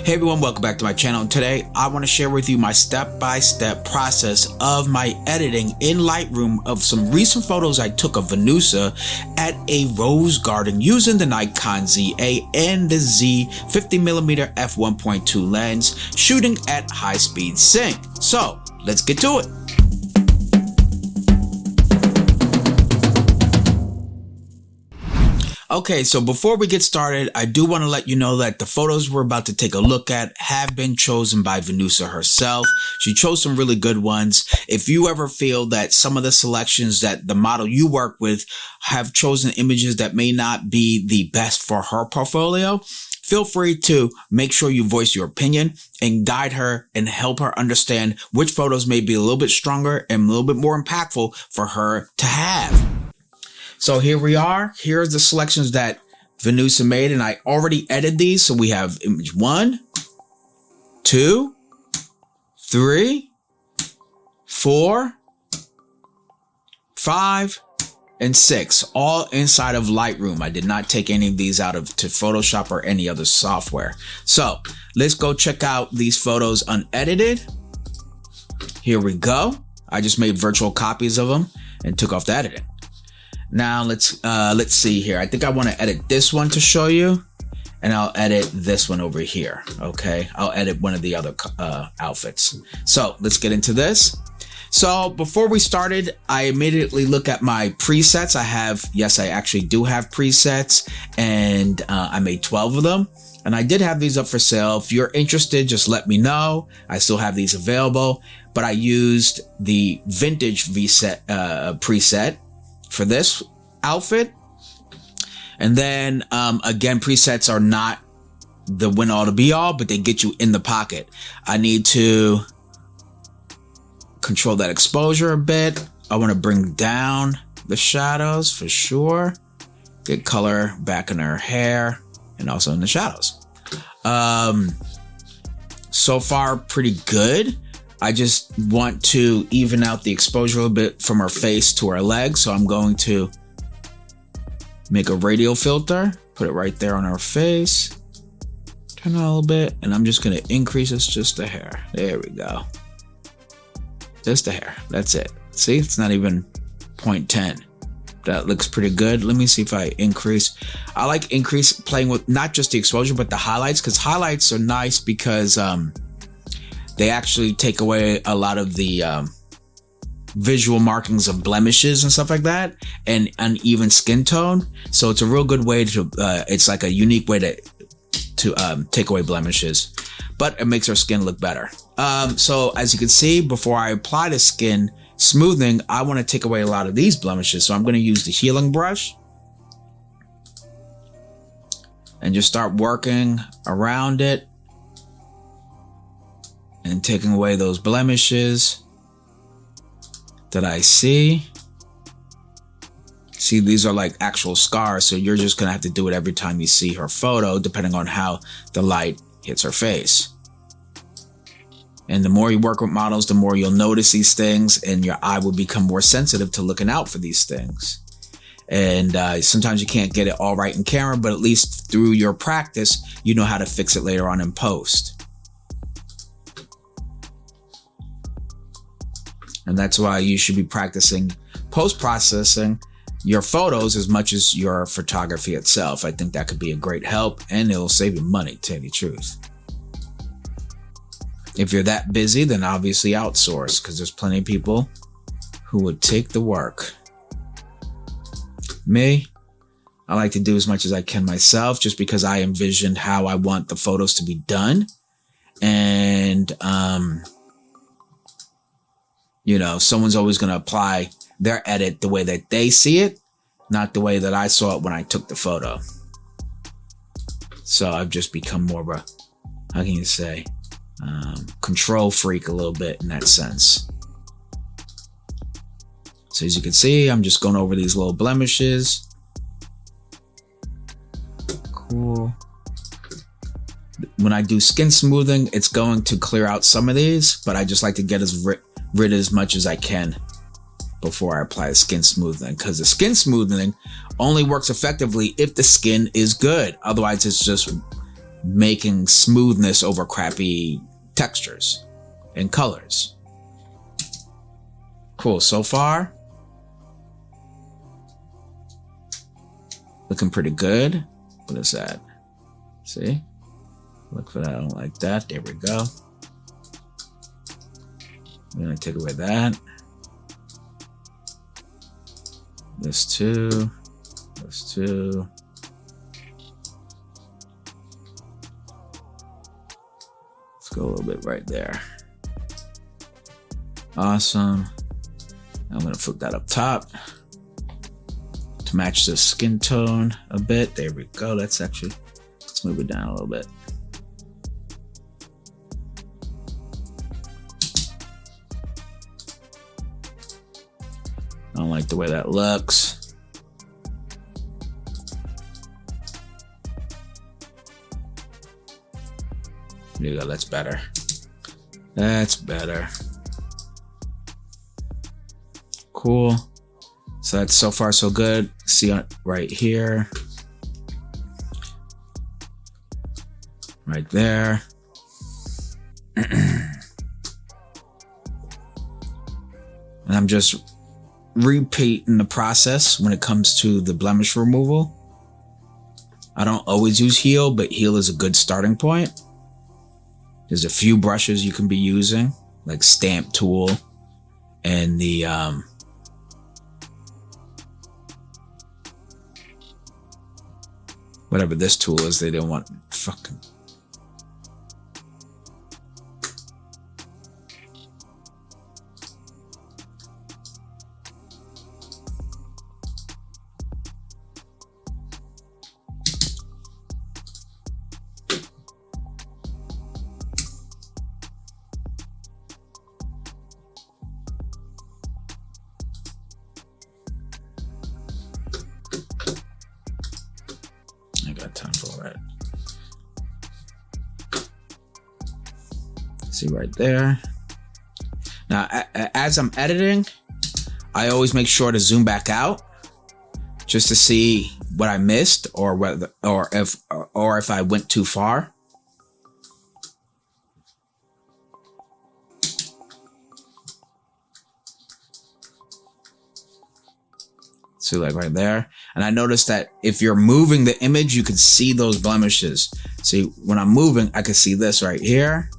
Hey everyone, welcome back to my channel. Today I want to share with you my step-by-step process of my editing in Lightroom of some recent photos I took of Venusa at a rose garden using the Nikon ZA and the Z 50mm f1.2 lens, shooting at high-speed sync. So let's get to it. Okay, so before we get started, I do want to let you know that the photos we're about to take a look at have been chosen by Venusa herself. She chose some really good ones. If you ever feel that some of the selections that the model you work with have chosen images that may not be the best for her portfolio, feel free to make sure you voice your opinion and guide her and help her understand which photos may be a little bit stronger and a little bit more impactful for her to have. So here we are. Here's the selections that Venusa made, and I already edited these. So we have image 1, 2, 3, 4, 5, and 6, all inside of Lightroom. I did not take any of these out of to Photoshop or any other software. So let's go check out these photos unedited. Here we go. I just made virtual copies of them and took off the editing. Now let's see here. I think I want to edit this one to show you, and I'll edit this one over here. Okay, I'll edit one of the other outfits. So let's get into this. So before we started, I immediately look at my presets. I actually do have presets, and I made 12 of them. And I did have these up for sale. If you're interested, just let me know. I still have these available, but I used the vintage preset for this outfit. And then again, presets are not the win all to be all, but they get you in the pocket. I need to control that exposure a bit. I want to bring down the shadows for sure. Get color back in her hair and also in the shadows. So far pretty good. I just want to even out the exposure a little bit from her face to her legs. So I'm going to make a radial filter, put it right there on her face, turn it a little bit, and I'm just going to increase this just a hair. There we go. Just a hair. That's it. See, it's not even 0.10. That looks pretty good. Let me see if I increase. I like playing with not just the exposure, but the highlights, because highlights are nice because they actually take away a lot of the visual markings of blemishes and stuff like that, and uneven skin tone. So it's a real good way to, it's like a unique way to take away blemishes, but it makes our skin look better. So as you can see, before I apply the skin smoothing, I want to take away a lot of these blemishes. So I'm going to use the healing brush and just start working around it and taking away those blemishes that I see. See, these are like actual scars, so you're just gonna have to do it every time you see her photo, depending on how the light hits her face. And the more you work with models, the more you'll notice these things, and your eye will become more sensitive to looking out for these things. And sometimes you can't get it all right in camera, but at least through your practice, you know how to fix it later on in post. And that's why you should be practicing post-processing your photos as much as your photography itself. I think that could be a great help, and it'll save you money, to tell you the truth. If you're that busy, then obviously outsource, because there's plenty of people who would take the work. Me, I like to do as much as I can myself, just because I envisioned how I want the photos to be done. And, you know, someone's always going to apply their edit the way that they see it, not the way that I saw it when I took the photo. So I've just become more of a, how can you say, control freak a little bit in that sense. So as you can see, I'm just going over these little blemishes. Cool. When I do skin smoothing, it's going to clear out some of these, but I just like to get rid as much as I can before I apply the skin smoothing, because the skin smoothing only works effectively if the skin is good. Otherwise, it's just making smoothness over crappy textures and colors. Cool, so far. Looking pretty good. What is that? See? Look for that, I don't like that. There we go. I'm gonna take away that. This too. This too. Let's go a little bit right there. Awesome. I'm gonna flip that up top to match the skin tone a bit. There we go. Let's move it down a little bit. I don't like the way that looks. There you go, that's better. That's better. Cool. So that's so far so good. See right here. Right there. And I'm just repeating the process when it comes to the blemish removal. I don't always use Heal, but Heal is a good starting point. There's a few brushes you can be using, like Stamp Tool and the whatever this tool is. They don't want fucking. Time for that. See right there. Now, as I'm editing, I always make sure to zoom back out just to see what I missed or whether or if I went too far. See, like right there. And I noticed that if you're moving the image, you can see those blemishes. See, when I'm moving, I can see this right here.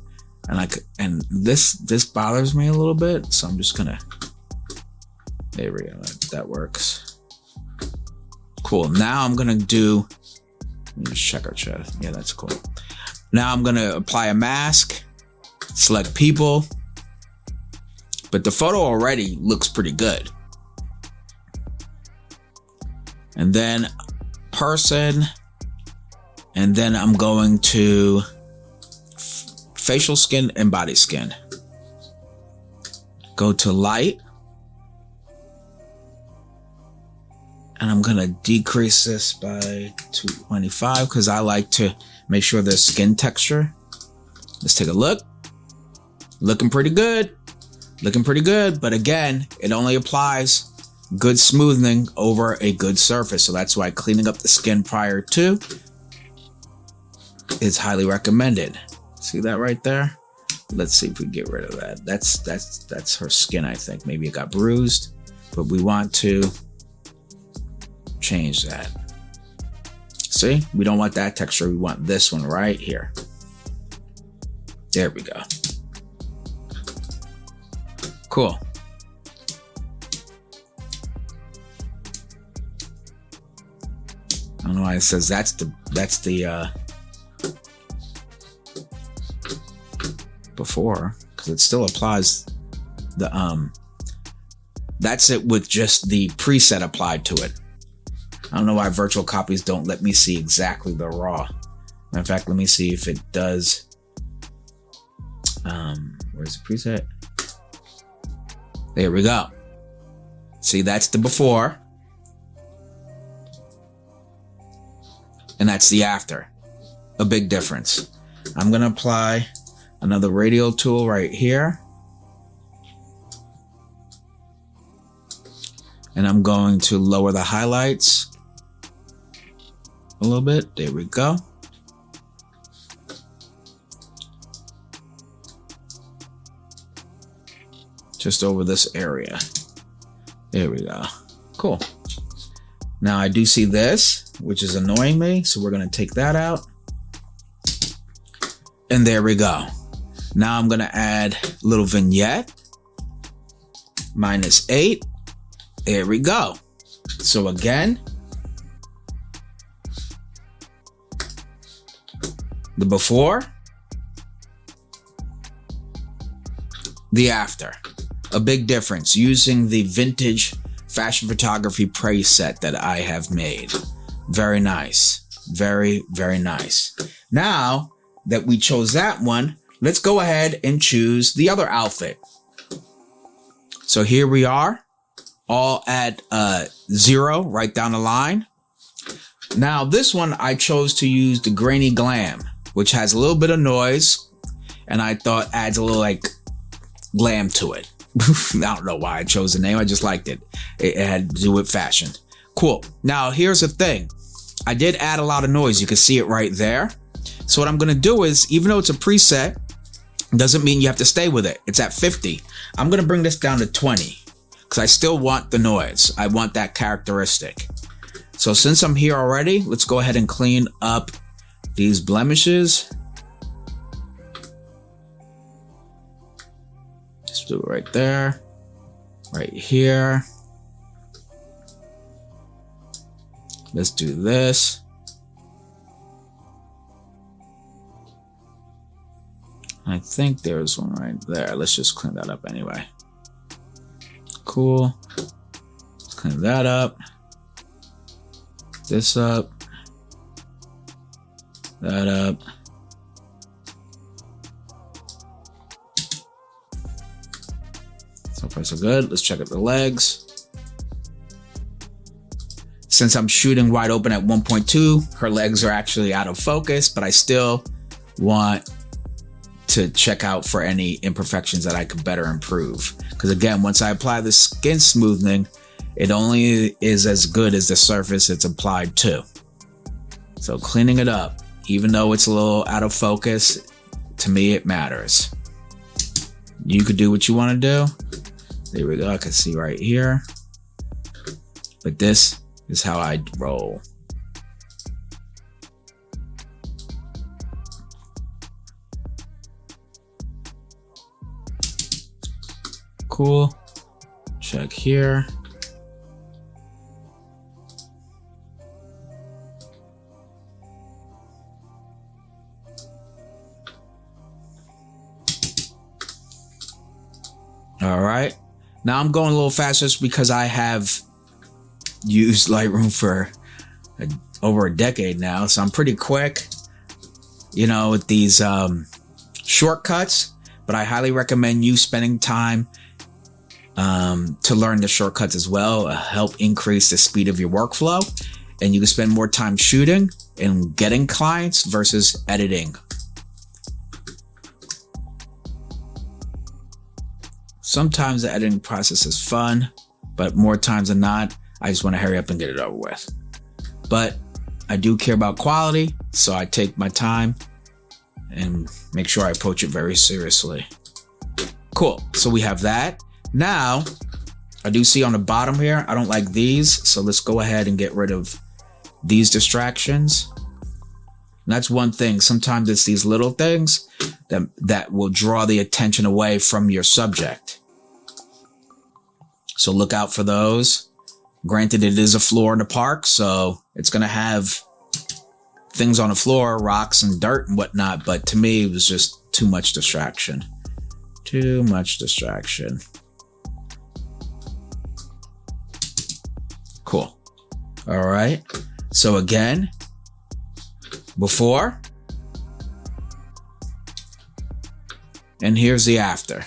And this bothers me a little bit. So I'm just gonna, there we go, that works. Cool, now I'm gonna do, let me just check our chat. Yeah, that's cool. Now I'm gonna apply a mask, select people, but the photo already looks pretty good. And then person, and then I'm going to facial skin and body skin. Go to light, and I'm gonna decrease this by 225 because I like to make sure there's skin texture. Let's take a look. Looking pretty good. Looking pretty good, but again, it only applies good smoothing over a good surface. So that's why cleaning up the skin prior to is highly recommended. See that right there? Let's see if we get rid of that. That's her skin, I think. Maybe it got bruised, but we want to change that. See, we don't want that texture. We want this one right here. There we go. Cool. I don't know why it says that's the before, because it still applies the that's it with just the preset applied to it. I don't know why virtual copies don't let me see exactly the raw. In fact, let me see if it does. Where's the preset? There we go. See, that's the before. And that's the after. A big difference. I'm going to apply another radial tool right here. And I'm going to lower the highlights a little bit. There we go. just over this area. There we go. Cool. Now I do see this, which is annoying me, so we're gonna take that out. And there we go. Now I'm gonna add a little vignette. -8. There we go. So again, the before, the after. A big difference using the vintage fashion photography preset that I have made. Very nice. Very, very nice. Now that we chose that one, let's go ahead and choose the other outfit. So here we are, all at 0 right down the line. Now this one I chose to use the grainy glam, which has a little bit of noise, and I thought adds a little like glam to it. I don't know why I chose the name. I just liked it. It had to do with fashion. Cool. Now here's the thing. I did add a lot of noise. You can see it right there. So what I'm going to do is, even though it's a preset, doesn't mean you have to stay with it. It's at 50. I'm going to bring this down to 20 because I still want the noise. I want that characteristic. So since I'm here already, let's go ahead and clean up these blemishes. Just do it right there, right here. Let's do this. I think there's one right there. Let's just clean that up anyway. Cool. Let's clean that up. This up. That up. So far so good. Let's check out the legs. Since I'm shooting wide open at 1.2, her legs are actually out of focus, but I still want to check out for any imperfections that I could better improve. Because again, once I apply the skin smoothing, it only is as good as the surface it's applied to. So cleaning it up, even though it's a little out of focus, to me it matters. You could do what you want to do. There we go, I can see right here. But this is how I roll. Cool. Check here. All right. Now I'm going a little faster just because I have used Lightroom for over a decade now, so I'm pretty quick, you know, with these shortcuts. But I highly recommend you spending time to learn the shortcuts as well. Help increase the speed of your workflow, and you can spend more time shooting and getting clients versus editing. Sometimes the editing process is fun, but more times than not, I just want to hurry up and get it over with. But I do care about quality, so I take my time and make sure I approach it very seriously. Cool, so we have that. Now, I do see on the bottom here, I don't like these, so let's go ahead and get rid of these distractions. And that's one thing. Sometimes it's these little things that will draw the attention away from your subject. So look out for those. Granted, it is a floor in the park, so it's going to have things on the floor, rocks and dirt and whatnot, but to me, it was just too much distraction. Too much distraction. Cool. All right. So again, before, and here's the after.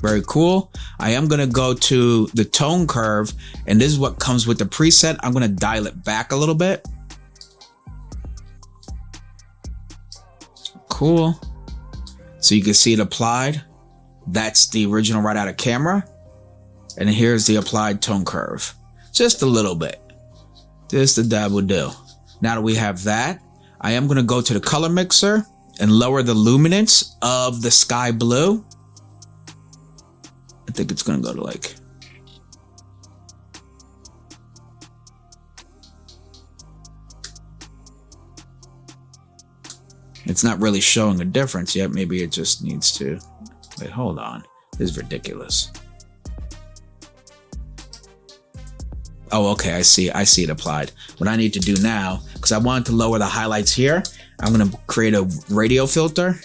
Very cool. I am going to go to the tone curve, and this is what comes with the preset. I'm going to dial it back a little bit. Cool. So you can see it applied. That's the original right out of camera. And here's the applied tone curve. Just a little bit. Just a dab will do. Now that we have that, I am going to go to the color mixer and lower the luminance of the sky blue I think it's gonna go to like, it's not really showing a difference yet. Maybe it just needs to, wait, hold on. This is ridiculous. Oh, okay, I see it applied. What I need to do now, because I wanted to lower the highlights here, I'm gonna create a radio filter,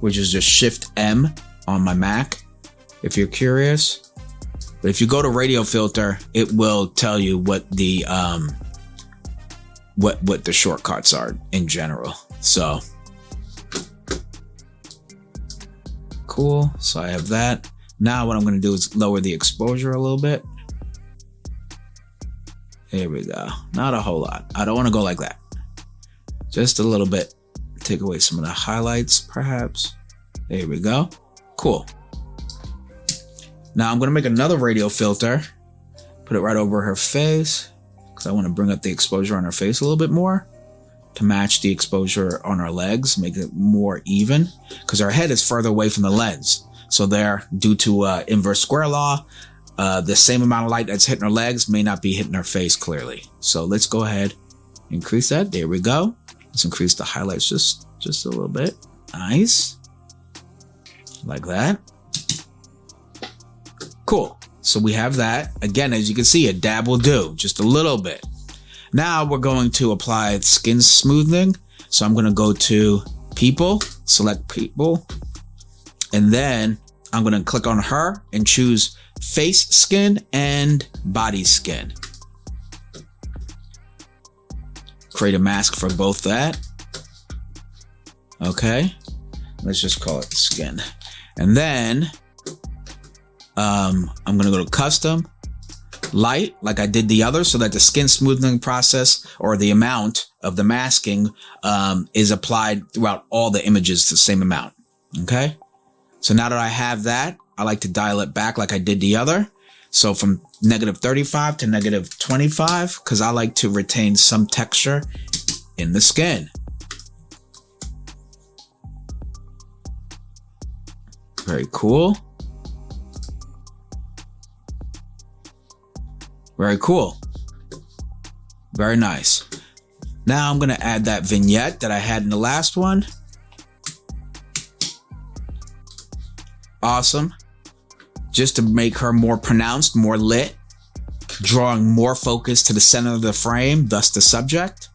which is just Shift M on my Mac, if you're curious. But if you go to radio filter, it will tell you what the what the shortcuts are in general. So cool. So I have that. Now what I'm going to do is lower the exposure a little bit. There we go. Not a whole lot. I don't want to go like that. Just a little bit. Take away some of the highlights, perhaps. There we go. Cool. Now I'm going to make another radio filter. Put it right over her face, because I want to bring up the exposure on her face a little bit more to match the exposure on her legs, make it more even, because her head is further away from the lens. So there, due to inverse square law, the same amount of light that's hitting her legs may not be hitting her face clearly. So let's go ahead, increase that. There we go. Let's increase the highlights just a little bit. Nice. Like that. Cool. So we have that. Again, as you can see, a dab will do, just a little bit. Now we're going to apply skin smoothing. So I'm going to go to people, select people, and then I'm going to click on her and choose face skin and body skin. Create a mask for both that. Okay. Let's just call it skin. And then I'm going to go to custom light like I did the other, so that the skin smoothing process or the amount of the masking is applied throughout all the images the same amount. Okay. So now that I have that, I like to dial it back like I did the other. So from -35 to -25, because I like to retain some texture in the skin. Very cool. Very cool. Very nice. Now I'm going to add that vignette that I had in the last one. Awesome. Just to make her more pronounced, more lit, drawing more focus to the center of the frame, thus the subject.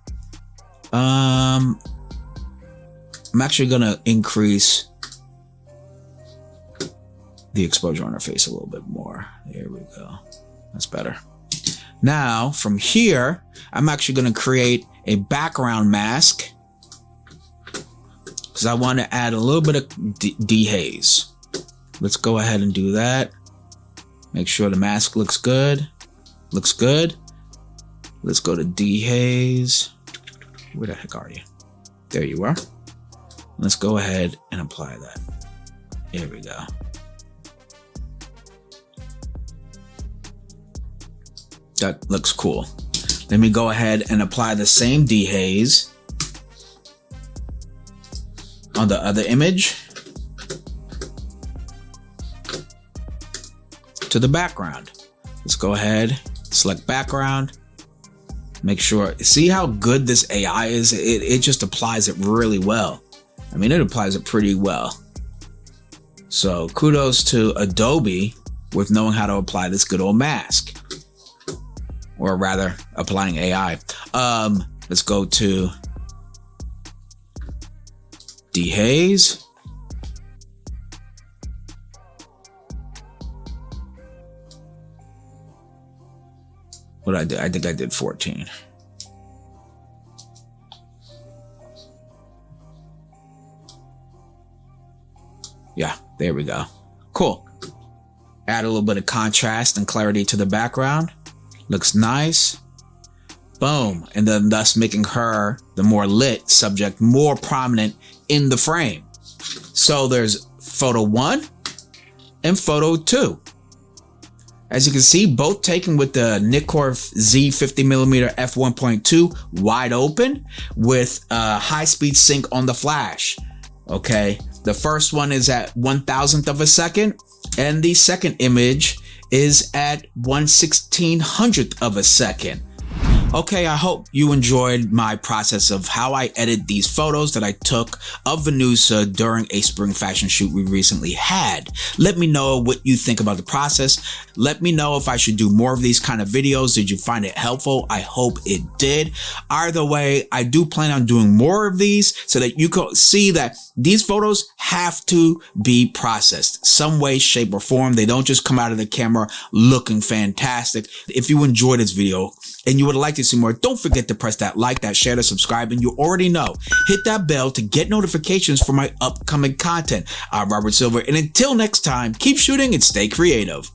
I'm actually going to increase the exposure on her face a little bit more. There we go. That's better. Now, from here, I'm actually going to create a background mask because I want to add a little bit of dehaze. Let's go ahead and do that. Make sure the mask looks good. Looks good. Let's go to dehaze. Where the heck are you? There you are. Let's go ahead and apply that. Here we go. That looks cool. Let me go ahead and apply the same dehaze on the other image to the background. Let's go ahead, select background, make sure, see how good this AI is? It just applies it really well. I mean, it applies it pretty well. So kudos to Adobe with knowing how to apply this good old mask. Or rather, applying AI. Let's go to dehaze. What did I do? I think I did 14. Yeah, there we go. Cool. Add a little bit of contrast and clarity to the background. Looks nice. Boom. And then thus making her, the more lit subject, more prominent in the frame. So there's photo 1 and photo 2. As you can see, both taken with the Nikkor Z 50mm f1.2 wide open with high speed sync on the flash. Okay. The first one is at 1,000th of a second, and the second image is at 1/1600th of a second. Okay, I hope you enjoyed my process of how I edit these photos that I took of Venusa during a spring fashion shoot we recently had. Let me know what you think about the process. Let me know if I should do more of these kind of videos. Did you find it helpful? I hope it did. Either way, I do plan on doing more of these so that you can see that these photos have to be processed some way, shape, or form. They don't just come out of the camera looking fantastic. If you enjoyed this video and you would like to see more, don't forget to press that like, that share, to subscribe, and you already know, hit that bell to get notifications for my upcoming content. I'm Robert Silver, and until next time, keep shooting and stay creative.